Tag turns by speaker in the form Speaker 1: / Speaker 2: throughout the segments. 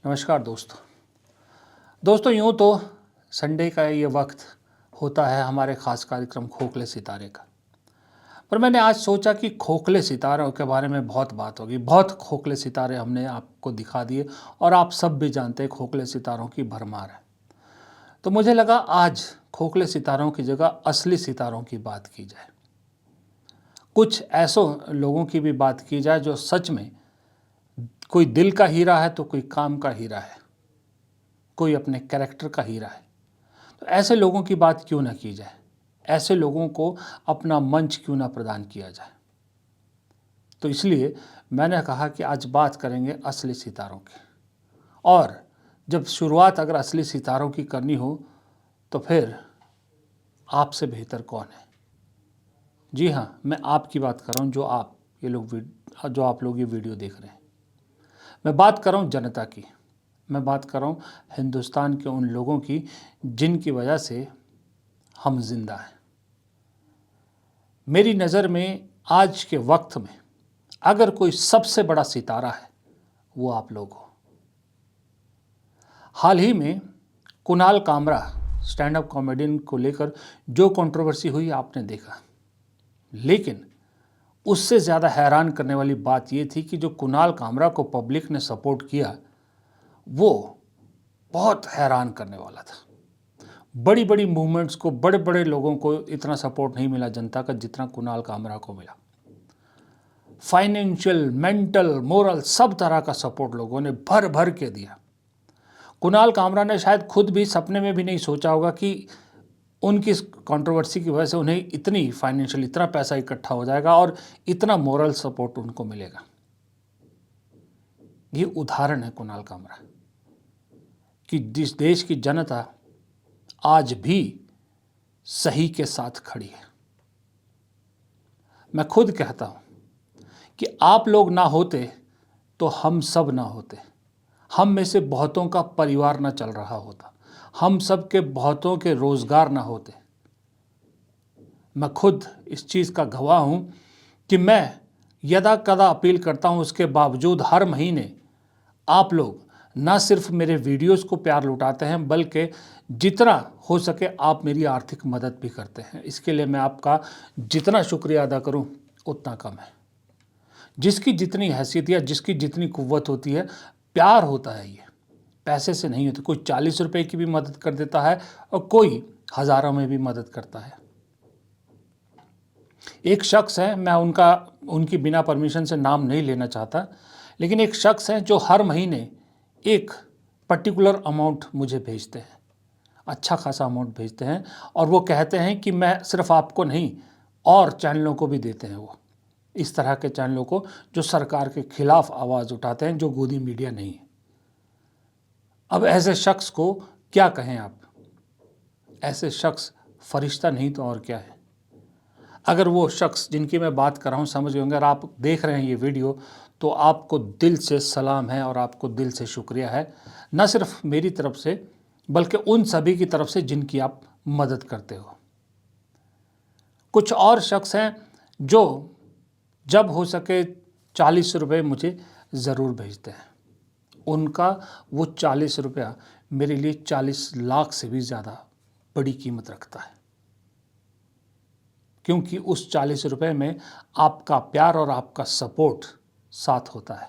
Speaker 1: नमस्कार दोस्तों यूँ तो संडे का ये वक्त होता है हमारे ख़ास कार्यक्रम खोखले सितारे का। पर मैंने आज सोचा कि खोखले सितारों के बारे में बहुत बात होगी। बहुत खोखले सितारे हमने आपको दिखा दिए और आप सब भी जानते हैं खोखले सितारों की भरमार है। तो मुझे लगा आज खोखले सितारों की जगह असली सितारों की बात की जाए। कुछ ऐसों लोगों की भी बात की जाए जो सच में कोई दिल का हीरा है तो कोई काम का हीरा है, कोई अपने कैरेक्टर का हीरा है। तो ऐसे लोगों की बात क्यों ना की जाए, ऐसे लोगों को अपना मंच क्यों ना प्रदान किया जाए। तो इसलिए मैंने कहा कि आज बात करेंगे असली सितारों की। और जब शुरुआत अगर असली सितारों की करनी हो तो फिर आपसे बेहतर कौन है। जी हाँ, मैं आपकी बात कर रहा हूँ, जो आप लोग ये वीडियो देख रहे हैं। मैं बात कर रहा हूँ जनता की, मैं बात कर रहा हूँ हिंदुस्तान के उन लोगों की जिनकी वजह से हम जिंदा हैं। मेरी नज़र में आज के वक्त में अगर कोई सबसे बड़ा सितारा है वो आप लोग हो। हाल ही में Kunal Kamra stand up comedian को लेकर जो कंट्रोवर्सी हुई आपने देखा, लेकिन उससे ज़्यादा हैरान करने वाली बात ये थी कि जो कुणाल कामरा को पब्लिक ने सपोर्ट किया वो बहुत हैरान करने वाला था। बड़ी बड़ी मूवमेंट्स को, बड़े बड़े लोगों को इतना सपोर्ट नहीं मिला जनता का जितना कुणाल कामरा को मिला। फाइनेंशियल, मेंटल, मोरल सब तरह का सपोर्ट लोगों ने भर भर के दिया। कुणाल कामरा ने शायद खुद भी सपने में भी नहीं सोचा होगा कि उनकी इस कंट्रोवर्सी की वजह से उन्हें इतनी फाइनेंशियल, इतना पैसा इकट्ठा हो जाएगा और इतना मोरल सपोर्ट उनको मिलेगा। ये उदाहरण है कुणाल कामरा कि जिस देश की जनता आज भी सही के साथ खड़ी है। मैं खुद कहता हूं कि आप लोग ना होते तो हम सब ना होते। हम में से बहुतों का परिवार ना चल रहा होता, हम सब के बहुतों के रोजगार ना होते। मैं खुद इस चीज़ का गवाह हूं कि मैं यदा कदा अपील करता हूं, उसके बावजूद हर महीने आप लोग ना सिर्फ मेरे वीडियोस को प्यार लुटाते हैं बल्कि जितना हो सके आप मेरी आर्थिक मदद भी करते हैं। इसके लिए मैं आपका जितना शुक्रिया अदा करूं उतना कम है। जिसकी जितनी हैसियत या जिसकी जितनी कुव्वत होती है, प्यार होता है, ये पैसे से नहीं होती। कोई 40 रुपए की भी मदद कर देता है और कोई हज़ारों में भी मदद करता है। एक शख्स है, मैं उनकी बिना परमिशन से नाम नहीं लेना चाहता, लेकिन एक शख्स है जो हर महीने एक पर्टिकुलर अमाउंट मुझे भेजते हैं, अच्छा खासा अमाउंट भेजते हैं और वो कहते हैं कि मैं सिर्फ आपको नहीं और चैनलों को भी देते हैं। वो इस तरह के चैनलों को जो सरकार के खिलाफ आवाज़ उठाते हैं, जो गोदी मीडिया नहीं है। अब ऐसे शख्स को क्या कहें आप। ऐसे शख्स फरिश्ता नहीं तो और क्या है। अगर वो शख्स जिनकी मैं बात कर रहा हूँ समझ गए होंगे, अगर आप देख रहे हैं ये वीडियो तो आपको दिल से सलाम है और आपको दिल से शुक्रिया है, न सिर्फ मेरी तरफ से बल्कि उन सभी की तरफ से जिनकी आप मदद करते हो। कुछ और शख्स हैं जो जब हो सके 40 रुपये मुझे ज़रूर भेजते हैं। उनका वो 40 रुपया मेरे लिए 40 लाख से भी ज़्यादा बड़ी कीमत रखता है, क्योंकि उस 40 रुपये में आपका प्यार और आपका सपोर्ट साथ होता है।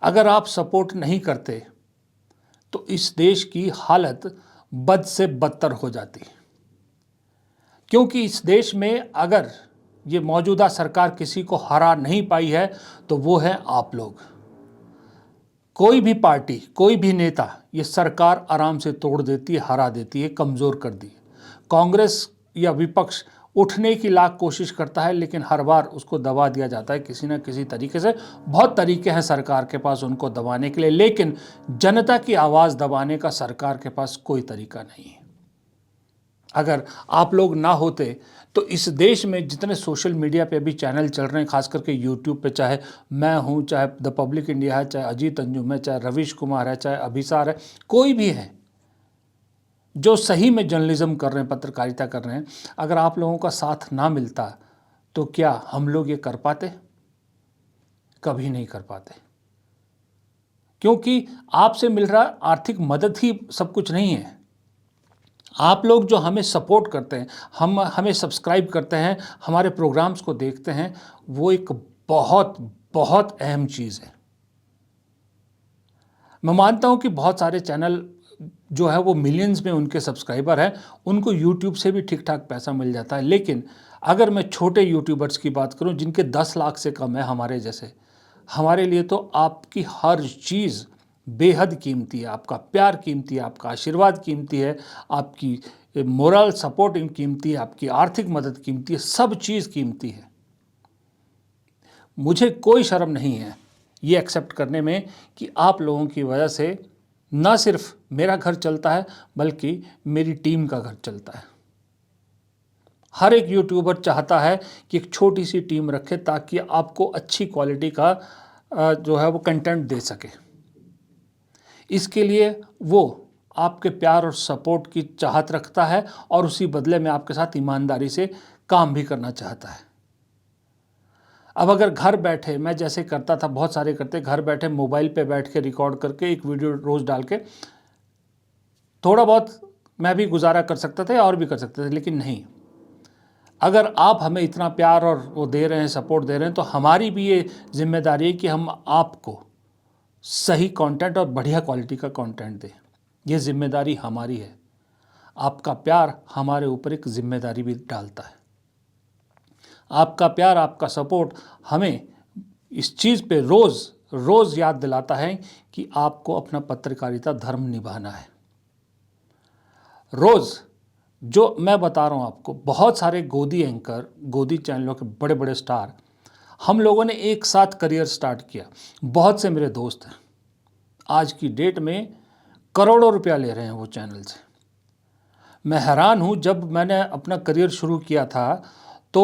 Speaker 1: अगर आप सपोर्ट नहीं करते तो इस देश की हालत बद से बदतर हो जाती, क्योंकि इस देश में अगर ये मौजूदा सरकार किसी को हरा नहीं पाई है तो वो है आप लोग। कोई भी पार्टी, कोई भी नेता ये सरकार आराम से तोड़ देती है, हरा देती है, कमज़ोर कर दी है। कांग्रेस या विपक्ष उठने की लाख कोशिश करता है, लेकिन हर बार उसको दबा दिया जाता है किसी न किसी तरीके से। बहुत तरीके हैं सरकार के पास उनको दबाने के लिए, लेकिन जनता की आवाज़ दबाने का सरकार के पास कोई तरीका नहीं है। अगर आप लोग ना होते तो इस देश में जितने सोशल मीडिया पे अभी चैनल चल रहे हैं, खास करके यूट्यूब पे, चाहे मैं हूँ, चाहे द पब्लिक इंडिया है, चाहे अजीत अंजुम है, चाहे रवीश कुमार है, चाहे अभिसार है, कोई भी है जो सही में जर्नलिज्म कर रहे हैं, पत्रकारिता कर रहे हैं, अगर आप लोगों का साथ ना मिलता तो क्या हम लोग ये कर पाते? कभी नहीं कर पाते। क्योंकि आपसे मिल रहा आर्थिक मदद ही सब कुछ नहीं है। आप लोग जो हमें सपोर्ट करते हैं, हमें सब्सक्राइब करते हैं, हमारे प्रोग्राम्स को देखते हैं, वो एक बहुत बहुत अहम चीज़ है। मैं मानता हूं कि बहुत सारे चैनल जो है वो मिलियंस में उनके सब्सक्राइबर हैं, उनको यूट्यूब से भी ठीक ठाक पैसा मिल जाता है। लेकिन अगर मैं छोटे यूट्यूबर्स की बात करूं जिनके 10 लाख से कम है, हमारे जैसे, हमारे लिए तो आपकी हर चीज़ बेहद कीमती है। आपका प्यार कीमती है, आपका आशीर्वाद कीमती है, आपकी मोरल सपोर्ट कीमती है, आपकी आर्थिक मदद कीमती है, सब चीज़ कीमती है। मुझे कोई शर्म नहीं है ये एक्सेप्ट करने में कि आप लोगों की वजह से ना सिर्फ मेरा घर चलता है बल्कि मेरी टीम का घर चलता है। हर एक यूट्यूबर चाहता है कि एक छोटी सी टीम रखे ताकि आपको अच्छी क्वालिटी का जो है वो कंटेंट दे सके। इसके लिए वो आपके प्यार और सपोर्ट की चाहत रखता है और उसी बदले में आपके साथ ईमानदारी से काम भी करना चाहता है। अब अगर घर बैठे, मैं जैसे करता था, बहुत सारे करते, घर बैठे मोबाइल पे बैठ के रिकॉर्ड करके एक वीडियो रोज़ डाल के थोड़ा बहुत मैं भी गुजारा कर सकता था और भी कर सकते थे, लेकिन नहीं। अगर आप हमें इतना प्यार और वो दे रहे हैं, सपोर्ट दे रहे हैं, तो हमारी भी ये जिम्मेदारी है कि हम आपको सही कंटेंट और बढ़िया क्वालिटी का कंटेंट दें। ये जिम्मेदारी हमारी है। आपका प्यार हमारे ऊपर एक जिम्मेदारी भी डालता है। आपका प्यार, आपका सपोर्ट हमें इस चीज़ पे रोज़ याद दिलाता है कि आपको अपना पत्रकारिता धर्म निभाना है। रोज़ जो मैं बता रहा हूँ आपको, बहुत सारे गोदी एंकर, गोदी चैनलों के बड़े बड़े स्टार, हम लोगों ने एक साथ करियर स्टार्ट किया। बहुत से मेरे दोस्त हैं, आज की डेट में करोड़ों रुपया ले रहे हैं वो चैनल से। मैं हैरान हूँ, जब मैंने अपना करियर शुरू किया था तो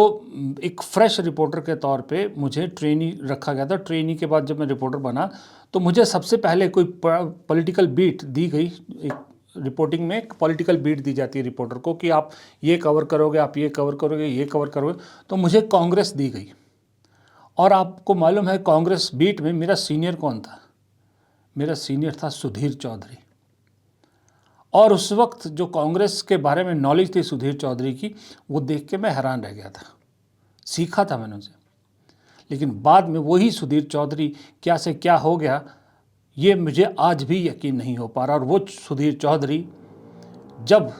Speaker 1: एक फ्रेश रिपोर्टर के तौर पे मुझे ट्रेनी रखा गया था। ट्रेनी के बाद जब मैं रिपोर्टर बना तो मुझे सबसे पहले कोई पॉलिटिकल बीट दी गई। एक रिपोर्टिंग में एक पॉलिटिकल बीट दी जाती है रिपोर्टर को कि आप ये कवर करोगे, आप ये कवर करोगे, ये कवर करोगे। तो मुझे कांग्रेस दी गई और आपको मालूम है कांग्रेस बीट में मेरा सीनियर कौन था? मेरा सीनियर था सुधीर चौधरी। और उस वक्त जो कांग्रेस के बारे में नॉलेज थी सुधीर चौधरी की, वो देख के मैं हैरान रह गया था। सीखा था मैंने उनसे, लेकिन बाद में वही सुधीर चौधरी क्या से क्या हो गया ये मुझे आज भी यकीन नहीं हो पा रहा। और वो सुधीर चौधरी जब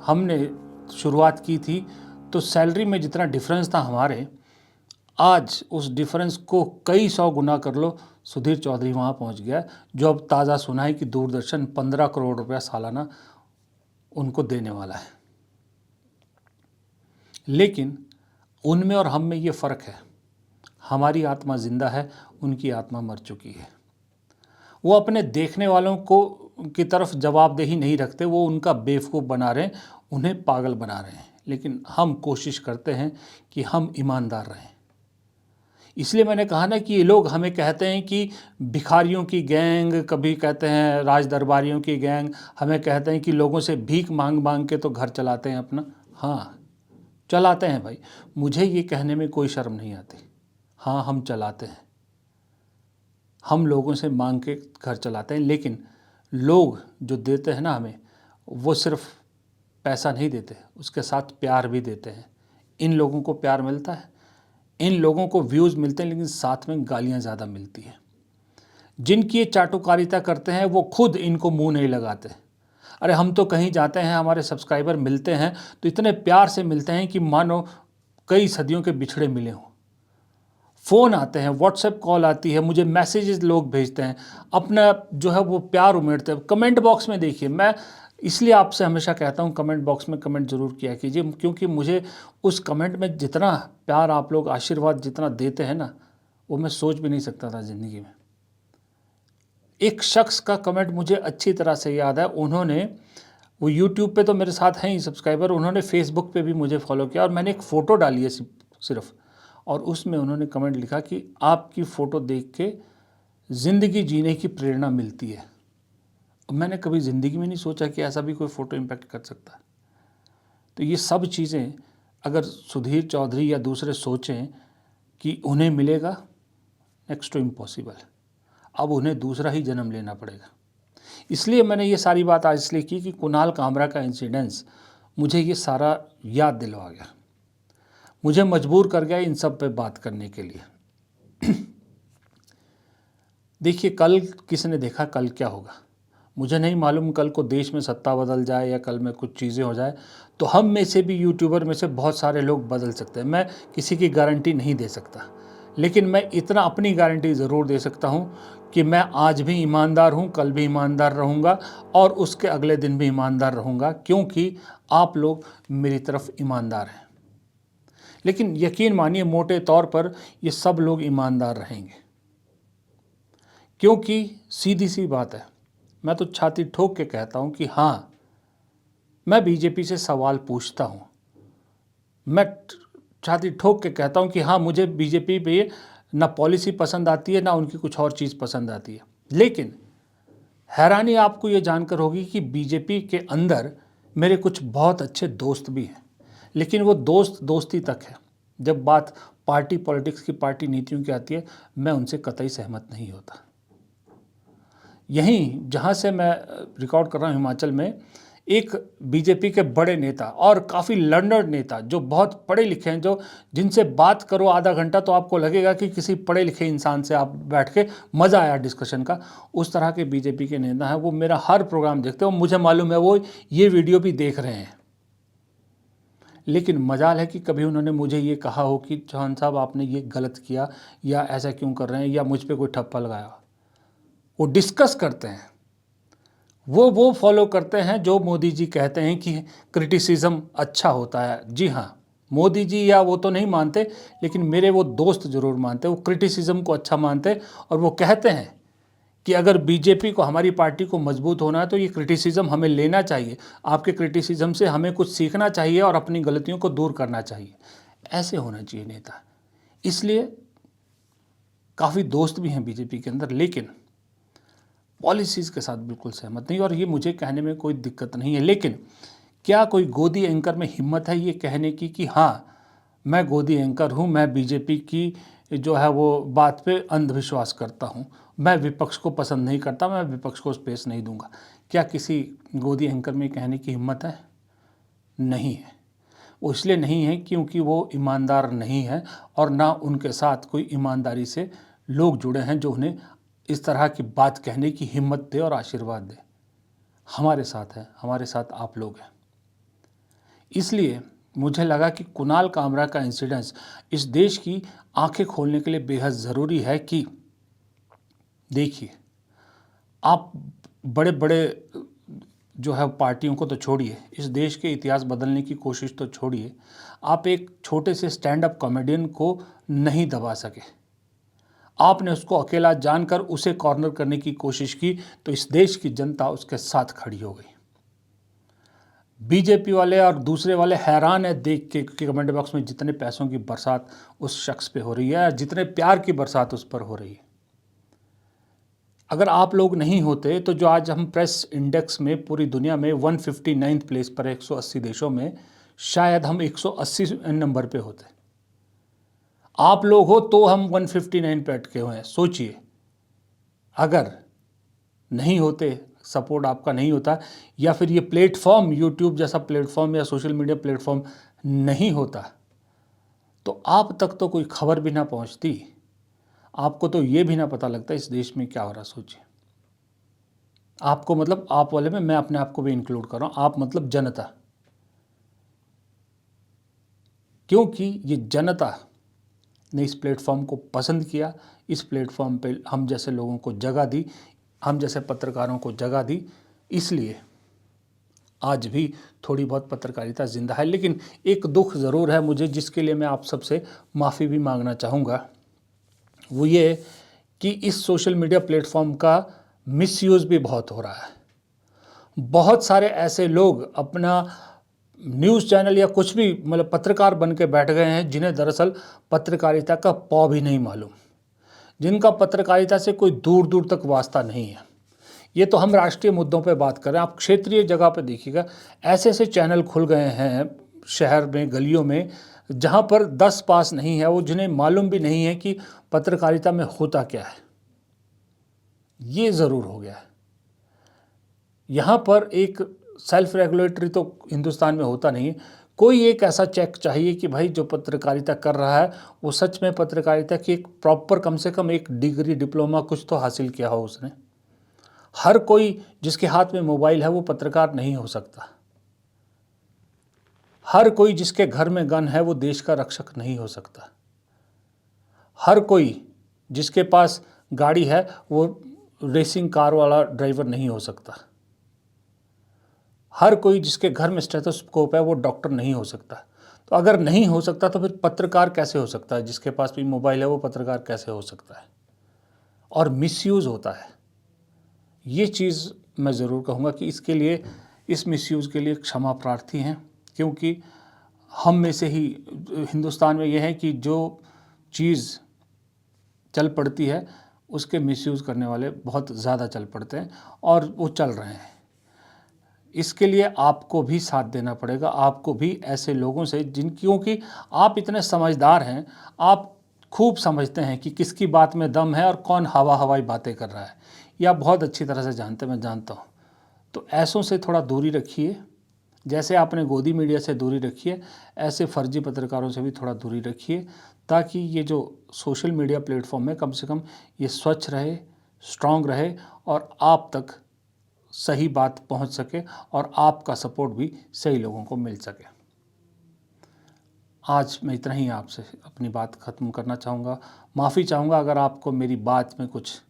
Speaker 1: हमने शुरुआत की थी तो सैलरी में जितना डिफरेंस था हमारे, आज उस डिफरेंस को कई 100 गुना कर लो, सुधीर चौधरी वहाँ पहुँच गया। जो अब ताज़ा सुना है कि दूरदर्शन 15 करोड़ रुपया सालाना उनको देने वाला है। लेकिन उनमें और हम में ये फ़र्क है, हमारी आत्मा ज़िंदा है, उनकी आत्मा मर चुकी है। वो अपने देखने वालों को की तरफ जवाबदेही नहीं रखते, वो उनका बेवकूफ़ बना रहे हैं, उन्हें पागल बना रहे हैं। लेकिन हम कोशिश करते हैं कि हम ईमानदार रहें। इसलिए मैंने कहा ना कि ये लोग हमें कहते हैं कि भिखारियों की गैंग, कभी कहते हैं राज दरबारियों की गैंग, हमें कहते हैं कि लोगों से भीख मांग मांग के तो घर चलाते हैं अपना। हाँ, चलाते हैं भाई, मुझे ये कहने में कोई शर्म नहीं आती। हाँ, हम चलाते हैं, हम लोगों से मांग के घर चलाते हैं। लेकिन लोग जो देते हैं ना हमें, वो सिर्फ पैसा नहीं देते, उसके साथ प्यार भी देते हैं। इन लोगों को प्यार मिलता है, इन लोगों को व्यूज़ मिलते हैं, लेकिन साथ में गालियाँ ज़्यादा मिलती हैं। जिनकी ये चाटुकारिता करते हैं वो खुद इनको मुंह नहीं लगाते। अरे हम तो कहीं जाते हैं, हमारे सब्सक्राइबर मिलते हैं तो इतने प्यार से मिलते हैं कि मानो कई सदियों के बिछड़े मिले हों। फ़ोन आते हैं, व्हाट्सएप कॉल आती है, मुझे मैसेजेस लोग भेजते हैं, अपना जो है वो प्यार उमेड़ते हैं। कमेंट बॉक्स में देखिए, मैं इसलिए आपसे हमेशा कहता हूँ कमेंट बॉक्स में कमेंट ज़रूर किया कीजिए, क्योंकि मुझे उस कमेंट में जितना प्यार आप लोग, आशीर्वाद जितना देते हैं ना, वो मैं सोच भी नहीं सकता था ज़िंदगी में। एक शख्स का कमेंट मुझे अच्छी तरह से याद है। उन्होंने, वो यूट्यूब पे तो मेरे साथ हैं ही सब्सक्राइबर, उन्होंने फेसबुक पे भी मुझे फॉलो किया और मैंने एक फ़ोटो डाली है सिर्फ, और उसमें उन्होंने कमेंट लिखा कि आपकी फ़ोटो देख के ज़िंदगी जीने की प्रेरणा मिलती है। मैंने कभी ज़िंदगी में नहीं सोचा कि ऐसा भी कोई फ़ोटो इम्पैक्ट कर सकता है। तो ये सब चीज़ें अगर सुधीर चौधरी या दूसरे सोचें कि उन्हें मिलेगा, नेक्स्ट टू इम्पॉसिबल। अब उन्हें दूसरा ही जन्म लेना पड़ेगा। इसलिए मैंने ये सारी बात आज इसलिए की कि कुणाल कामरा का इंसिडेंस मुझे ये सारा याद दिलवा गया, मुझे मजबूर कर गया इन सब पे बात करने के लिए। देखिए, कल किसने देखा कल क्या होगा, मुझे नहीं मालूम। कल को देश में सत्ता बदल जाए या कल में कुछ चीज़ें हो जाए तो हम में से भी, यूट्यूबर में से बहुत सारे लोग बदल सकते हैं। मैं किसी की गारंटी नहीं दे सकता, लेकिन मैं इतना अपनी गारंटी ज़रूर दे सकता हूँ कि मैं आज भी ईमानदार हूँ, कल भी ईमानदार रहूँगा और उसके अगले दिन भी ईमानदार रहूँगा, क्योंकि आप लोग मेरी तरफ ईमानदार हैं। लेकिन यकीन मानिए, मोटे तौर पर ये सब लोग ईमानदार रहेंगे, क्योंकि सीधी सी बात है, मैं तो छाती ठोक के कहता हूँ कि हाँ, मैं बीजेपी से सवाल पूछता हूँ। मैं छाती ठोक के कहता हूँ कि हाँ, मुझे बीजेपी पे ना पॉलिसी पसंद आती है, ना उनकी कुछ और चीज़ पसंद आती है। लेकिन हैरानी आपको ये जानकर होगी कि बीजेपी के अंदर मेरे कुछ बहुत अच्छे दोस्त भी हैं, लेकिन वो दोस्त दोस्ती तक है। जब बात पार्टी पॉलिटिक्स की, पार्टी नीतियों की आती है, मैं उनसे कतई सहमत नहीं होता। यहीं जहाँ से मैं रिकॉर्ड कर रहा हूँ, हिमाचल में, एक बीजेपी के बड़े नेता और काफ़ी लर्नर्ड नेता, जो बहुत पढ़े लिखे हैं, जो जिनसे बात करो आधा घंटा तो आपको लगेगा कि किसी पढ़े लिखे इंसान से आप बैठ के मज़ा आया डिस्कशन का, उस तरह के बीजेपी के नेता हैं। वो मेरा हर प्रोग्राम देखते हैं, मुझे मालूम है वो ये वीडियो भी देख रहे हैं। लेकिन मजाल है कि कभी उन्होंने मुझे ये कहा हो कि चौहान साहब आपने ये गलत किया, या ऐसा क्यों कर रहे हैं, या मुझ पर कोई ठप्पा लगाया। वो डिस्कस करते हैं, वो फॉलो करते हैं जो मोदी जी कहते हैं कि क्रिटिसिज्म अच्छा होता है। जी हाँ, मोदी जी या वो तो नहीं मानते, लेकिन मेरे वो दोस्त ज़रूर मानते, वो क्रिटिसिज्म को अच्छा मानते, और वो कहते हैं कि अगर बीजेपी को, हमारी पार्टी को मजबूत होना है तो ये क्रिटिसिज्म हमें लेना चाहिए, आपके क्रिटिसिज्म से हमें कुछ सीखना चाहिए और अपनी गलतियों को दूर करना चाहिए। ऐसे होना चाहिए नेता। इसलिए काफ़ी दोस्त भी हैं बीजेपी के अंदर, लेकिन पॉलिसीज़ के साथ बिल्कुल सहमत नहीं, और ये मुझे कहने में कोई दिक्कत नहीं है। लेकिन क्या कोई गोदी एंकर में हिम्मत है ये कहने की कि हाँ, मैं गोदी एंकर हूँ, मैं बीजेपी की जो है वो बात पे अंधविश्वास करता हूँ, मैं विपक्ष को पसंद नहीं करता, मैं विपक्ष को स्पेस नहीं दूंगा? क्या किसी गोदी एंकर में कहने की हिम्मत है? नहीं है। वो इसलिए नहीं है क्योंकि वो ईमानदार नहीं है, और ना उनके साथ कोई ईमानदारी से लोग जुड़े हैं जो उन्हें इस तरह की बात कहने की हिम्मत दे और आशीर्वाद दे। हमारे साथ है, हमारे साथ आप लोग हैं। इसलिए मुझे लगा कि कुणाल कामरा का इंसिडेंस इस देश की आंखें खोलने के लिए बेहद ज़रूरी है कि देखिए, आप बड़े बड़े जो है पार्टियों को तो छोड़िए, इस देश के इतिहास बदलने की कोशिश तो छोड़िए, आप एक छोटे से स्टैंड अप कॉमेडियन को नहीं दबा सके। आपने उसको अकेला जानकर उसे कॉर्नर करने की कोशिश की तो इस देश की जनता उसके साथ खड़ी हो गई। बीजेपी वाले और दूसरे वाले हैरान है देख के कि कमेंट बॉक्स में जितने पैसों की बरसात उस शख्स पे हो रही है, जितने प्यार की बरसात उस पर हो रही है। अगर आप लोग नहीं होते तो जो आज हम प्रेस इंडेक्स में पूरी दुनिया में 159 प्लेस पर 180 देशों में, शायद हम 180 नंबर पे होते। आप लोग हो तो हम 159 पे अटके हुए हैं। सोचिए, अगर नहीं होते, सपोर्ट आपका नहीं होता, या फिर ये प्लेटफॉर्म, यूट्यूब जैसा प्लेटफॉर्म या सोशल मीडिया प्लेटफॉर्म नहीं होता, तो आप तक तो कोई खबर भी ना पहुंचती, आपको तो ये भी ना पता लगता इस देश में क्या हो रहा। सोचिए, आपको मतलब आप वाले में मैं अपने आप को भी इंक्लूड कर रहा हूँ, आप मतलब जनता, क्योंकि ये जनता ने इस प्लेटफॉर्म को पसंद किया, इस प्लेटफॉर्म पे हम जैसे लोगों को जगह दी, हम जैसे पत्रकारों को जगह दी। इसलिए आज भी थोड़ी बहुत पत्रकारिता जिंदा है। लेकिन एक दुख ज़रूर है मुझे, जिसके लिए मैं आप सबसे माफ़ी भी मांगना चाहूँगा। वो ये कि इस सोशल मीडिया प्लेटफॉर्म का मिसयूज़ भी बहुत हो रहा है। बहुत सारे ऐसे लोग अपना न्यूज़ चैनल या कुछ भी मतलब पत्रकार बन के बैठ गए हैं, जिन्हें दरअसल पत्रकारिता का पौ भी नहीं मालूम, जिनका पत्रकारिता से कोई दूर दूर तक वास्ता नहीं है। ये तो हम राष्ट्रीय मुद्दों पे बात कर रहे हैं, आप क्षेत्रीय जगह पे देखिएगा, ऐसे ऐसे चैनल खुल गए हैं शहर में, गलियों में, जहाँ पर 10 पास नहीं है, वो जिन्हें मालूम भी नहीं है कि पत्रकारिता में होता क्या है। ये ज़रूर हो गया है। यहाँ पर एक सेल्फ रेगुलेटरी तो हिंदुस्तान में होता नहीं है। कोई एक ऐसा चेक चाहिए कि भाई जो पत्रकारिता कर रहा है वो सच में पत्रकारिता की एक प्रॉपर कम से कम एक डिग्री डिप्लोमा कुछ तो हासिल किया हो उसने। हर कोई जिसके हाथ में मोबाइल है वो पत्रकार नहीं हो सकता। हर कोई जिसके घर में गन है वो देश का रक्षक नहीं हो सकता। हर कोई जिसके पास गाड़ी है वो रेसिंग कार वाला ड्राइवर नहीं हो सकता। हर कोई जिसके घर में स्टेथोस्कोप है वो डॉक्टर नहीं हो सकता। तो अगर नहीं हो सकता तो फिर पत्रकार कैसे हो सकता है? जिसके पास भी मोबाइल है वो पत्रकार कैसे हो सकता है? और मिसयूज़ होता है। ये चीज़ मैं ज़रूर कहूँगा कि इसके लिए, इस मिसयूज़ के लिए क्षमा प्रार्थी हैं, क्योंकि हम में से ही हिंदुस्तान में ये है कि जो चीज़ चल पड़ती है उसके मिसयूज़ करने वाले बहुत ज़्यादा चल पड़ते हैं और वो चल रहे हैं। इसके लिए आपको भी साथ देना पड़ेगा, आपको भी ऐसे लोगों से क्योंकि आप इतने समझदार हैं, आप खूब समझते हैं कि किसकी बात में दम है और कौन हवाई बातें कर रहा है, ये आप बहुत अच्छी तरह से जानते हैं, मैं जानता हूँ। तो ऐसों से थोड़ा दूरी रखिए, जैसे आपने गोदी मीडिया से दूरी रखी है ऐसे फर्जी पत्रकारों से भी थोड़ा दूरी रखिए, ताकि ये जो सोशल मीडिया प्लेटफॉर्म है कम से कम ये स्वच्छ रहे, स्ट्रांग रहे और आप तक सही बात पहुंच सके और आपका सपोर्ट भी सही लोगों को मिल सके। आज मैं इतना ही आपसे अपनी बात ख़त्म करना चाहूँगा। माफ़ी चाहूँगा अगर आपको मेरी बात में कुछ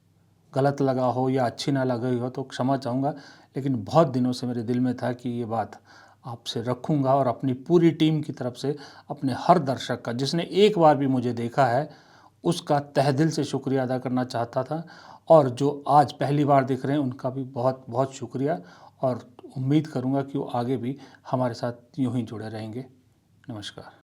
Speaker 1: गलत लगा हो या अच्छी ना लगी हो तो क्षमा चाहूँगा, लेकिन बहुत दिनों से मेरे दिल में था कि ये बात आपसे रखूँगा और अपनी पूरी टीम की तरफ से अपने हर दर्शक का, जिसने एक बार भी मुझे देखा है, उसका तहे दिल से शुक्रिया अदा करना चाहता था। और जो आज पहली बार देख रहे हैं उनका भी बहुत बहुत शुक्रिया, और उम्मीद करूँगा कि वो आगे भी हमारे साथ यूँ ही जुड़े रहेंगे। नमस्कार।